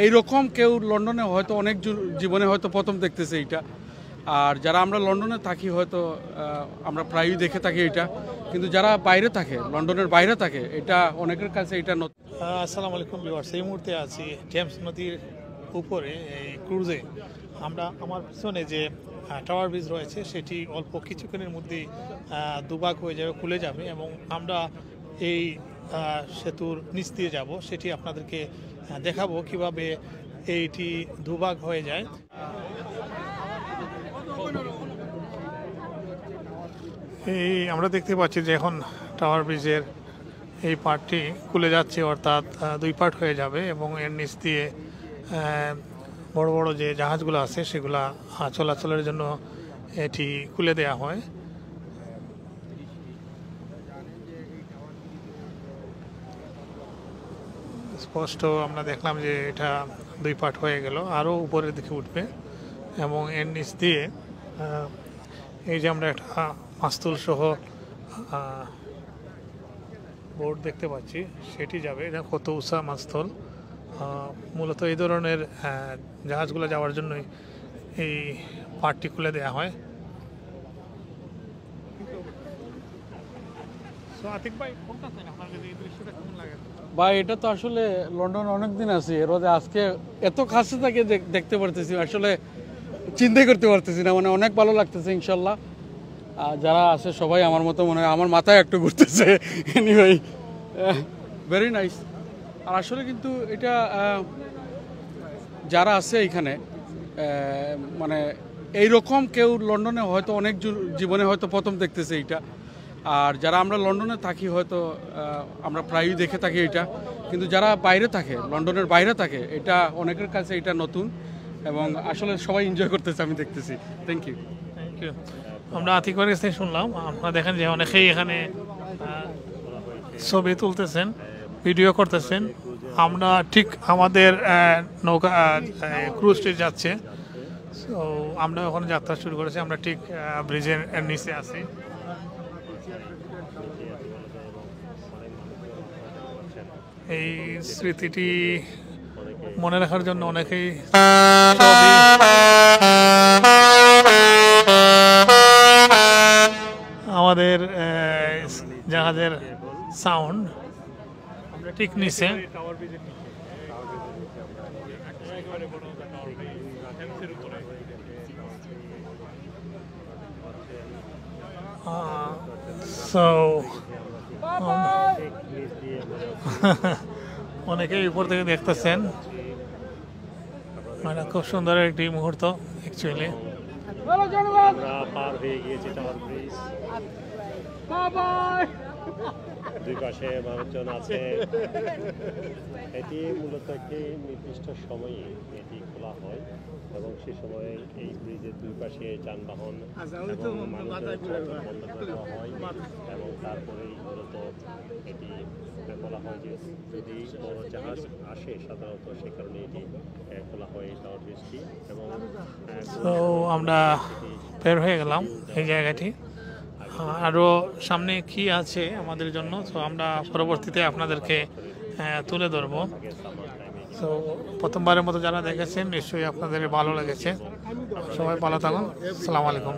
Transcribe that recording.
এইরকম কেউ লন্ডনে হয়তো অনেক জীবনে হয়তো প্রথম দেখতেছে এইটা। আর যারা আমরা লন্ডনে থাকি হয়তো আমরা প্রায়ই দেখে থাকি এটা, কিন্তু যারা বাইরে থাকে, লন্ডনের বাইরে থাকে, এটা অনেকের কাছে এটা নতুন। আসসালামু আলাইকুম ভিউয়ার্স, এই মুহূর্তে আছি টেমস নদীর উপরে এই ক্রুজে। আমার পিছনে যে টাওয়ার ব্রিজ রয়েছে সেটি অল্প কিছুক্ষণের মধ্যেই দুভাগ হয়ে যাবে, খুলে যাবে, এবং আমরা এই সেতুর নিচ দিয়ে যাব। সেটি আপনাদেরকে দেখাবো কিভাবে এইটি দুভাগ হয়ে যায়। এই আমরা দেখতে পাচ্ছি যে এখন টাওয়ার ব্রিজের এই পার্টটি খুলে যাচ্ছে, অর্থাৎ দুই পার্ট হয়ে যাবে, এবং এর নিচ দিয়ে বড় বড় যে জাহাজগুলো আছে সেগুলা চলাচলের জন্য এটি খুলে দেয়া হয়। স্পষ্ট আমরা দেখলাম যে এটা দুই পার্ট হয়ে গেল, আরও উপরের দিকে উঠবে, এবং এর নিচ দিয়ে এই যে আমরা একটা মাস্তুল সহ বোর্ড দেখতে পাচ্ছি সেটি যাবে। এটা কত উঁচা মাস্তুল, মূলত এই ধরনের জাহাজগুলো যাওয়ার জন্যই এই পার্টটি খুলে দেওয়া হয়। ভাই এটা তো আসলে লন্ডন অনেক দিন আছি, এর মধ্যে আজকে এত কাছে থেকে দেখতে পারতেছি, আসলে চিন্তাই করতে পারতেছি না, মানে অনেক ভালো লাগতেছে। ইনশাল্লাহ যারা আছে সবাই আমার মতো মনে হয়, আমার মাথায় একটু ঘুরতেছে। Anyway very nice. আর আসলে কিন্তু এটা যারা আছে এখানে, মানে এইরকম কেউ লন্ডনে হয়তো অনেক জীবনে হয়তো প্রথম দেখতেছে এইটা। আর যারা আমরা লন্ডনে থাকি হয়তো আমরা প্রায়ই দেখে থাকি এটা, কিন্তু যারা বাইরে থাকে, লন্ডনের বাইরে থাকে, এটা অনেকের কাছে এটা নতুন, এবং আসলে সবাই এনজয় করতেছে, আমি দেখতেছি। Thank you. আমরা আতিকের কাছে শুনলাম, আপনারা দেখেন যে অনেকেই এখানে ছবি তুলতেছেন, ভিডিও করতেছেন। আমরা ঠিক আমাদের নৌকা ক্রুজটি যাচ্ছে, তো আমরা ওখানে যাত্রা শুরু করেছি। আমরা ঠিক ব্রিজের নিচে আছি। এই স্মৃতিটি মনে রাখার জন্য অনেকেই আমাদের জাহাজের সাউন্ড আমরা ঠিক নিচে। অনেকেই উপর থেকে দেখতেছেন, মানে খুব সুন্দর একটি মুহূর্ত অ্যাকচুয়ালি। পার হয়ে গিয়েছি টাওয়ার ব্রিজ, দুই পাশে মানুষজন আছে। এটি মূলত একটি নির্দিষ্ট সময়ে এটি খোলা হয়, এবং সে সময় এই ব্রিজের দুই পাশে যানবাহন এবং মানুষজন বন্ধ করে দেওয়া হয়, এবং তারপরেই মূলত এটি বলা হয় যে যদি বড় জাহাজ আসে সাধারণত সে কারণে এটি খোলা হয় এই টাওয়ার ব্রিজটি। এবং তো আমরা বের হয়ে গেলাম এই জায়গাটি, আরও সামনে কি আছে আমাদের জন্য, তো আমরা পরবর্তীতে আপনাদেরকে তুলে ধরবো। তো প্রথমবারের মতো যারা দেখেছেন নিশ্চয়ই আপনাদের ভালো লেগেছে। সবাই ভালো থাকুন। আসসালামু আলাইকুম।